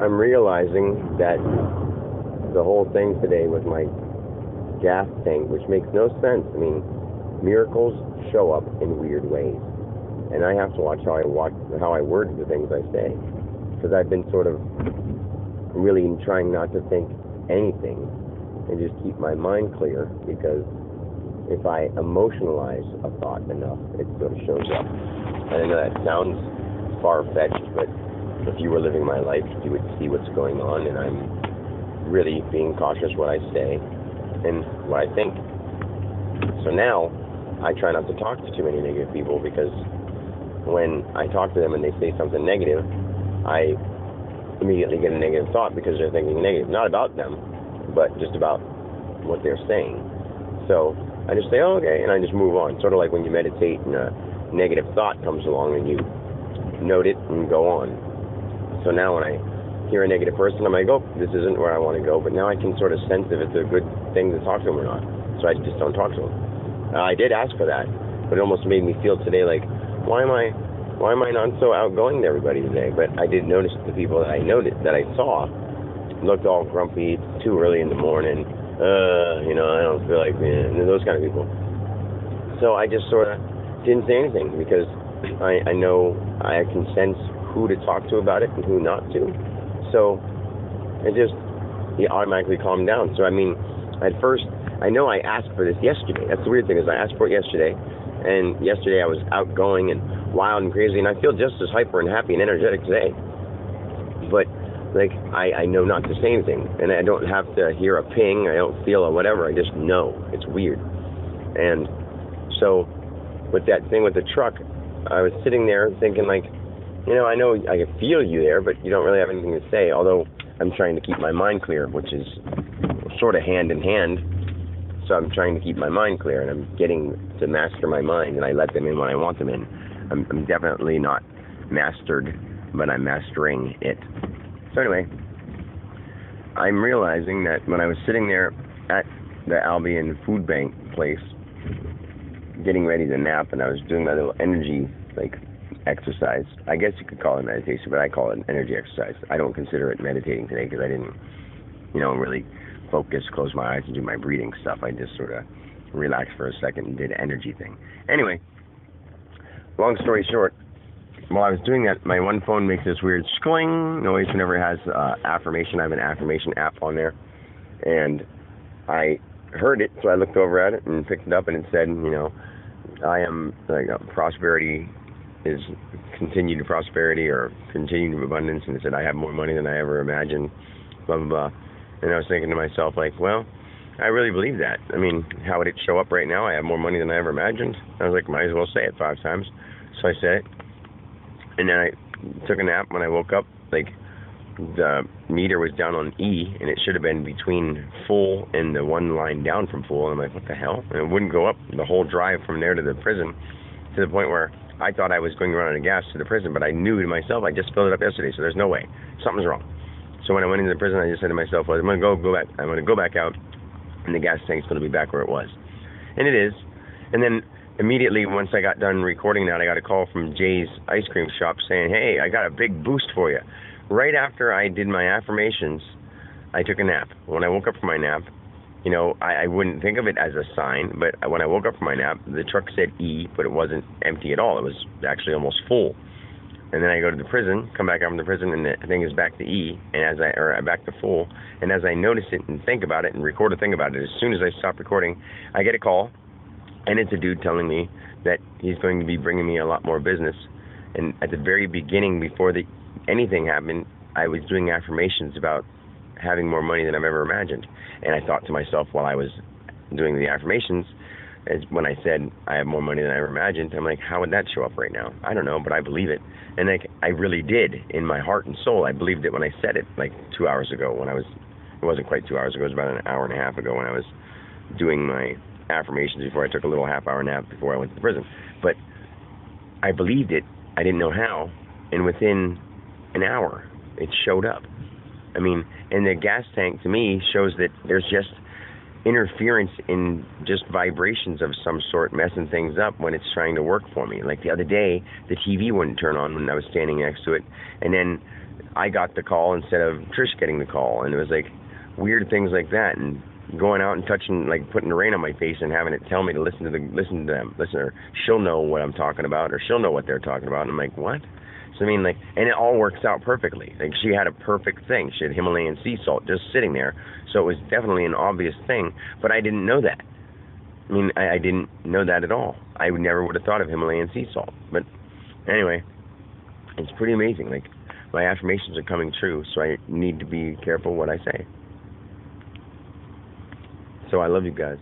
I'm realizing that the whole thing today with my gas tank, which makes no sense. I mean, miracles show up in weird ways, and I have to watch how I word the things I say, because I've been sort of really trying not to think anything and just keep my mind clear, because if I emotionalize a thought enough, it sort of shows up. And I know that sounds far-fetched, but if you were living my life, you would see what's going on, and I'm really being cautious what I say and what I think. So now, I try not to talk to too many negative people, because when I talk to them and they say something negative, I immediately get a negative thought because they're thinking negative. Not about them, but just about what they're saying. So I just say, oh, okay, and I just move on. Sort of like when you meditate and a negative thought comes along and you note it and go on. So now when I hear a negative person, I'm like, oh, this isn't where I want to go. But now I can sort of sense if it's a good thing to talk to them or not. So I just don't talk to them. I did ask for that, but it almost made me feel today like, why am I not so outgoing to everybody today? But I did notice the people that I saw looked all grumpy, too early in the morning. I don't feel like those kind of people. So I just sort of didn't say anything, because I know I can sense who to talk to about it and who not to. So it automatically calmed down. So I mean, at first, I know I asked for this yesterday. That's the weird thing, is I asked for it yesterday, and yesterday I was outgoing and wild and crazy, and I feel just as hyper and happy and energetic today. But like, I know not to say anything, and I don't have to hear a ping, I don't feel a whatever, I just know. It's weird. And so with that thing with the truck, I was sitting there thinking like, I know I can feel you there, but you don't really have anything to say, although I'm trying to keep my mind clear, which is sort of hand in hand. So I'm trying to keep my mind clear, and I'm getting to master my mind, and I let them in when I want them in. I'm definitely not mastered, but I'm mastering it. So anyway, I'm realizing that when I was sitting there at the Albion food bank place, getting ready to nap, and I was doing my little energy, exercise. I guess you could call it meditation, but I call it an energy exercise. I don't consider it meditating today, because I didn't, really focus, close my eyes, and do my breathing stuff. I just sort of relaxed for a second and did an energy thing. Anyway, long story short, while I was doing that, my one phone makes this weird skling noise whenever it has affirmation. I have an affirmation app on there, and I heard it, so I looked over at it and picked it up, and it said, I am prosperity is continued prosperity or continued abundance, and it said I have more money than I ever imagined, blah blah blah. And I was thinking to myself, well, I really believe that. I mean, how would it show up right now? I have more money than I ever imagined. I was like, might as well say it 5 times. So I said it, and then I took a nap. When I woke up, the meter was down on E, and it should have been between full and the one line down from full. And I'm like, what the hell? And it wouldn't go up the whole drive from there to the prison, to the point where I thought I was going to run out of gas to the prison, but I knew to myself, I just filled it up yesterday, so there's no way. Something's wrong. So when I went into the prison, I just said to myself, well, I'm going to go back. I'm going to go back out, and the gas tank's going to be back where it was. And it is. And then immediately, once I got done recording that, I got a call from Jay's ice cream shop saying, hey, I got a big boost for you. Right after I did my affirmations, I took a nap. When I woke up from my nap, I wouldn't think of it as a sign, but when I woke up from my nap, the truck said E, but it wasn't empty at all. It was actually almost full. And then I go to the prison, come back out from the prison, and the thing is back to E, and back to full. And as I notice it and think about it and record a thing about it, as soon as I stop recording, I get a call, and it's a dude telling me that he's going to be bringing me a lot more business. And at the very beginning, before anything happened, I was doing affirmations about having more money than I've ever imagined. And I thought to myself while I was doing the affirmations, as when I said I have more money than I ever imagined, I'm like, how would that show up right now? I don't know, but I believe it. And I really did, in my heart and soul. I believed it when I said it 2 hours ago. It wasn't quite 2 hours ago, it was about an hour and a half ago when I was doing my affirmations before I took a little half-hour nap before I went to the prison. But I believed it. I didn't know how. And within an hour, it showed up. I mean, and the gas tank, to me, shows that there's just interference in just vibrations of some sort messing things up when it's trying to work for me. Like the other day, the TV wouldn't turn on when I was standing next to it, and then I got the call instead of Trish getting the call, and it was like weird things like that, and going out and touching, like putting the rain on my face and having it tell me to listen to them, or she'll know what I'm talking about, or she'll know what they're talking about, and I'm like, what? So I mean, like, and it all works out perfectly. Like, she had a perfect thing. She had Himalayan sea salt just sitting there, so it was definitely an obvious thing, but I didn't know that. I mean, I didn't know that at all. I never would have thought of Himalayan sea salt. But anyway, it's pretty amazing. Like, my affirmations are coming true, so I need to be careful what I say. So I love you guys.